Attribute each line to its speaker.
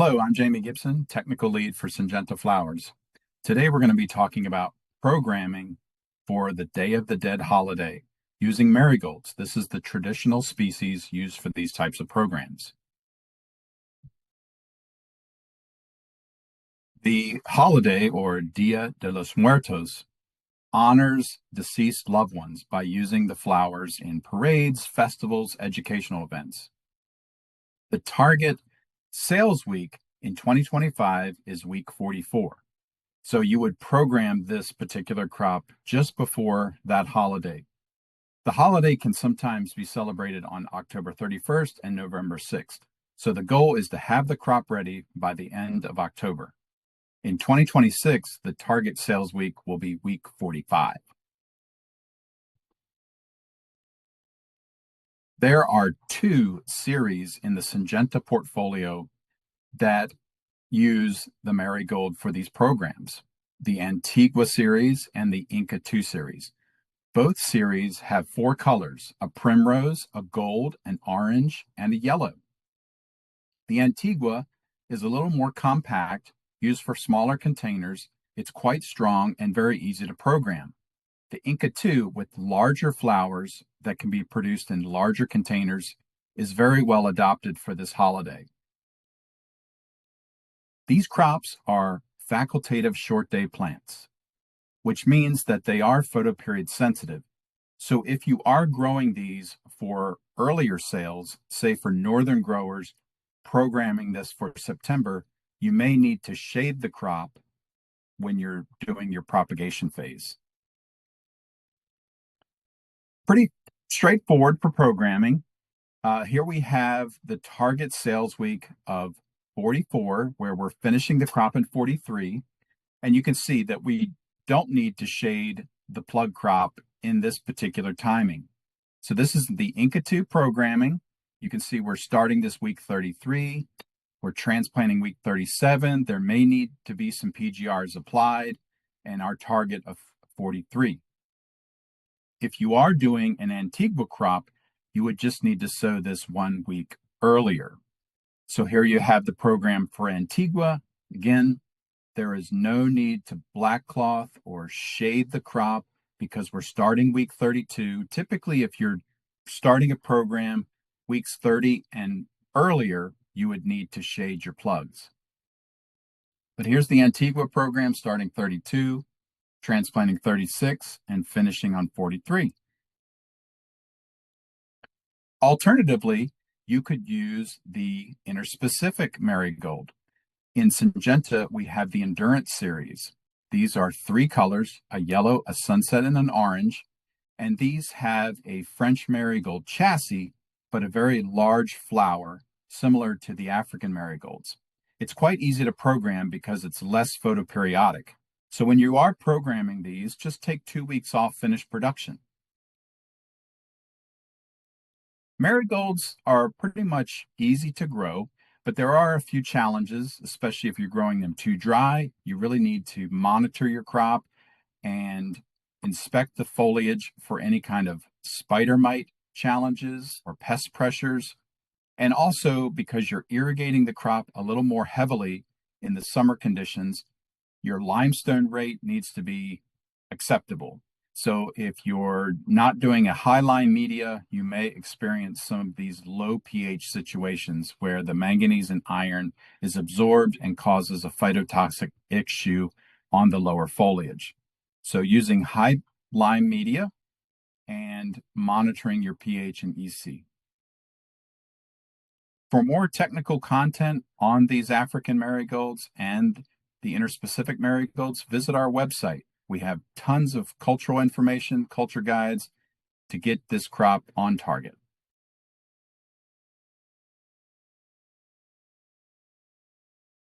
Speaker 1: Hello, I'm Jamie Gibson, Technical Lead for Syngenta Flowers. Today we're going to be talking about programming for the Day of the Dead holiday using marigolds. This is the traditional species used for these types of programs. The holiday, or Dia de los Muertos, honors deceased loved ones by using the flowers in parades, festivals, educational events. The target sales week in 2025 is week 44. So you would program this particular crop just before that holiday. The holiday can sometimes be celebrated on October 31st and November 6th. So the goal is to have the crop ready by the end of October. In 2026, the target sales week will be week 45. There are two series in the Syngenta portfolio that use the marigold for these programs, the Antigua series and the Inca 2 series. Both series have four colors: a primrose, a gold, an orange, and a yellow. The Antigua is a little more compact, used for smaller containers. It's quite strong and very easy to program. The Inca 2, with larger flowers that can be produced in larger containers, is very well adopted for this holiday. These crops are facultative short day plants, which means that they are photoperiod sensitive. So if you are growing these for earlier sales, say for northern growers, programming this for September, you may need to shade the crop when you're doing your propagation phase. Pretty straightforward for programming. Here we have the target sales week of 44, where we're finishing the crop in 43. And you can see that we don't need to shade the plug crop in this particular timing. So this is the Inca 2 programming. You can see we're starting this week 33. We're transplanting week 37. There may need to be some PGRs applied, and our target of 43. If you are doing an Antigua crop, you would just need to sow this 1 week earlier. So here you have the program for Antigua. Again, there is no need to black cloth or shade the crop because we're starting week 32. Typically, if you're starting a program weeks 30 and earlier, you would need to shade your plugs. But here's the Antigua program starting 32, transplanting 36, and finishing on 43. Alternatively, you could use the interspecific marigold. In Syngenta, we have the Endurance series. These are three colors: a yellow, a sunset, and an orange. And these have a French marigold chassis, but a very large flower, similar to the African marigolds. It's quite easy to program because it's less photoperiodic. So when you are programming these, just take 2 weeks off finished production. Marigolds are pretty much easy to grow, but there are a few challenges, especially if you're growing them too dry. You really need to monitor your crop and inspect the foliage for any kind of spider mite challenges or pest pressures. And also, because you're irrigating the crop a little more heavily in the summer conditions, your limestone rate needs to be acceptable. So if you're not doing a high lime media, you may experience some of these low pH situations where the manganese and iron is absorbed and causes a phytotoxic issue on the lower foliage. So using high lime media and monitoring your pH and EC. For more technical content on these African marigolds and the interspecific marigolds, visit our website. We have tons of cultural information, culture guides to get this crop on target.